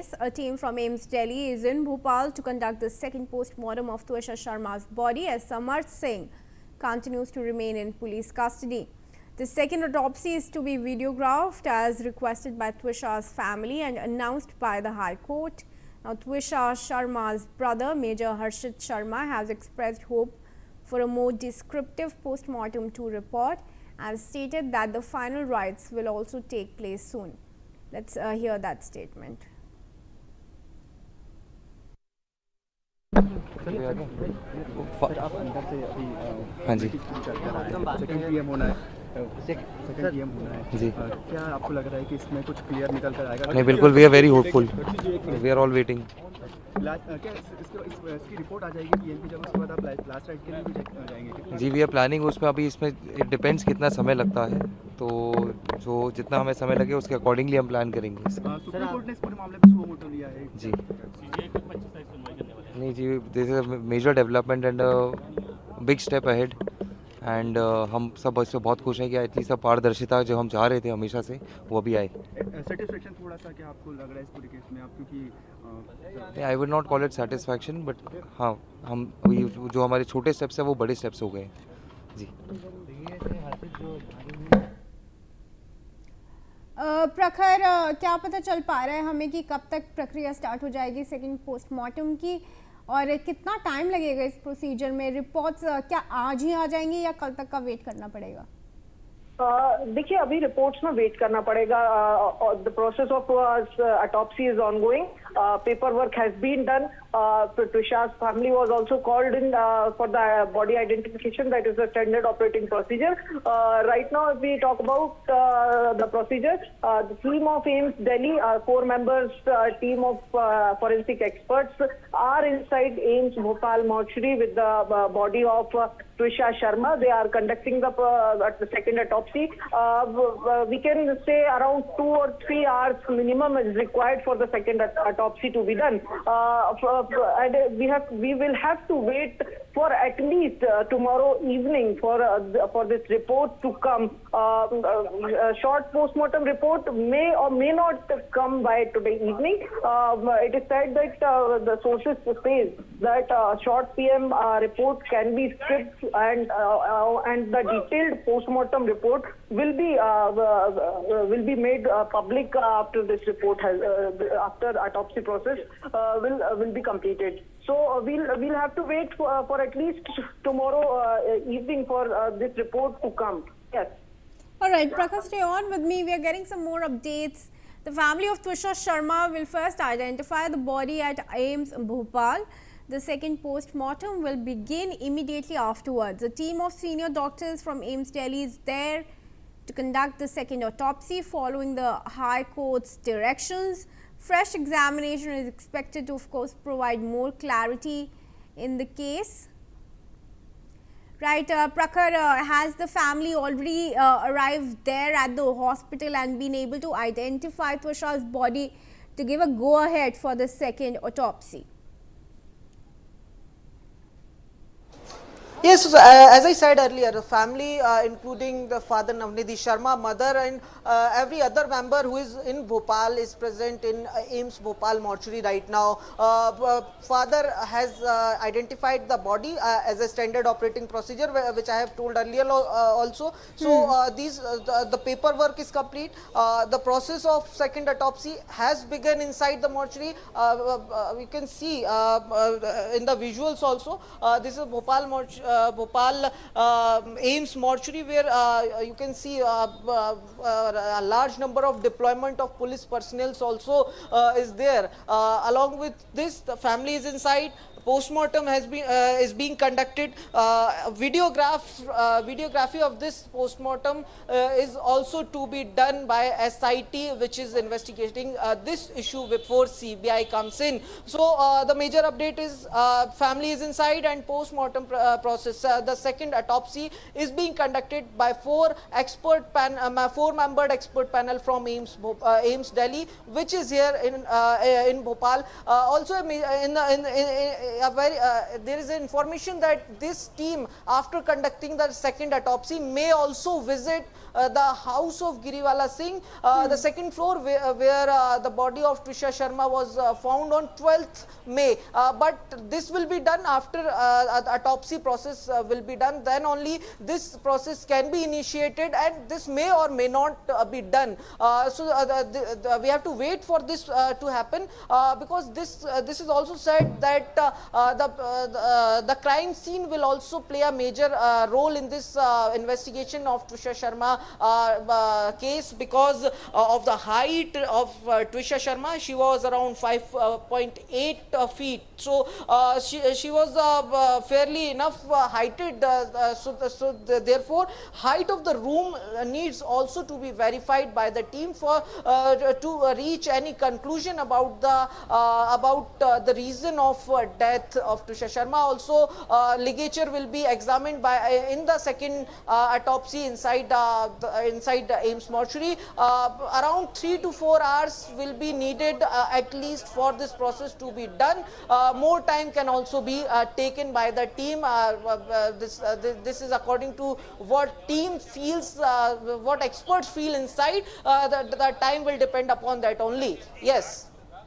A team from AIIMS Delhi is in Bhopal to conduct the second post-mortem of Twisha Sharma's body as Samarth Singh continues to remain in police custody. The second autopsy is to be videographed as requested by Twisha's family and announced by the High Court. Now, Twisha Sharma's brother, Major Harshit Sharma, has expressed hope for a more descriptive post-mortem to report and stated that the final rites will also take place soon. Let's hear that statement. हाँ जी second PM होना है जी क्या आपको लग रहा है कि इसमें कुछ क्लियर निकल कर आएगा? नहीं बिल्कुल we are very hopeful we are all waiting क्या इसकी रिपोर्ट आ जाएगी पीएम की जब उसके बाद आप लास्ट राइट के लिए भी जाएंगे? जी वी आर प्लानिंग उसमें अभी इसमें इट डिपेंड्स कितना समय लगता है तो जो जितना हमें समय लगे उसके अकॉर्डिंगली हम प्लान करेंगे। सुप्रीम कोर्ट ने इस पूरे मामले में सुओ मोटो लिया है जी नहीं जी this is a major development and big step ahead and हम सब इससे बहुत खुश हैं कि एटलीस्ट पारदर्शिता जो हम चाह रहे थे हमेशा से वो अभी आए। सेटिस्फेक्शन थोड़ा सा क्या आपको लग रहा है इस पूरे केस में आप क्योंकि I would not call it satisfaction but हाँ हम अभी जो हमारे छोटे स्टेप्स हैं वो बड़े स्टेप्स हो गए जी। प्रखर क्या पता चल पा रहा है हमें कि कब तक प्रक्रिया स्टार्ट हो जाएगी सेकंड पोस्टमार्टम की और कितना टाइम लगेगा इस प्रोसीजर में? रिपोर्ट्स क्या आज ही आ जाएंगी या कल तक का वेट करना पड़ेगा? देखिए अभी रिपोर्ट्स में वेट करना पड़ेगा। The process of autopsy is ongoing. Paper work has been done. Twisha's family was also called in for the body identification. That is the standard operating procedure. Right now, if we talk about the procedure, the team of AIIMS Delhi, 4 members team of forensic experts are inside AIIMS Bhopal mortuary with the body of Twisha Sharma. They are conducting the second autopsy. We can say around 2 or 3 hours minimum is required for the second autopsy to be done. And we will have to wait for at least tomorrow evening for this report to come. A short postmortem report may or may not come by today evening. It is said that the sources says that short PM report can be stripped and the detailed postmortem report will be made public after this report has after autopsy process will be completed. So we'll have to wait for at least tomorrow evening for this report to come. Yes. All right, Prakhar, stay on with me. We are getting some more updates. The family of Twisha Sharma will first identify the body at AIIMS Bhopal. The second post-mortem will begin immediately afterwards. A team of senior doctors from AIIMS Delhi is there to conduct the second autopsy following the High Court's directions. Fresh examination is expected to, of course, provide more clarity in the case. Right, Prakhar, has the family already arrived there at the hospital and been able to identify Twisha's body to give a go-ahead for the second autopsy? Yes, so, as I said earlier, the family, including the father Navnidhi Sharma, mother and every other member who is in Bhopal is present in AIIMS Bhopal mortuary right now. Father has identified the body as a standard operating procedure, which I have told earlier also. So the paperwork is complete. The process of second autopsy has begun inside the mortuary. We can see in the visuals also. This is Bhopal mortuary. Bhopal AIIMS mortuary where you can see a large number of deployment of police personnel also is there. Along with this, the family is inside. Postmortem has been is being conducted. Videography of this postmortem is also to be done by SIT, which is investigating this issue before CBI comes in. So the major update is family is inside and postmortem process. The second autopsy is being conducted by 4-membered expert panel from AIIMS Delhi, which is here in Bhopal. Also there is information that this team, after conducting the second autopsy, may also visit the house of Giriwala Singh, the second floor where the body of Trisha Sharma was found on 12th May. But this will be done after autopsy process will be done. Then only this process can be initiated, and this may or may not be done. We have to wait for this to happen, because this is also said that the crime scene will also play a major role in this investigation of Trisha Sharma case, because of the height of Trisha Sharma. She was around 5.8 feet, so she was fairly enough heighted, therefore height of the room needs also to be verified by the team for to reach any conclusion about the reason of death of Trisha Sharma. Also ligature will be examined by in the second autopsy inside AIIMS mortuary. Around 3 to 4 hours will be needed at least for this process to be done. More time can also be taken by the team. This is according to what team feels, what experts feel inside. The time will depend upon that only. Yes.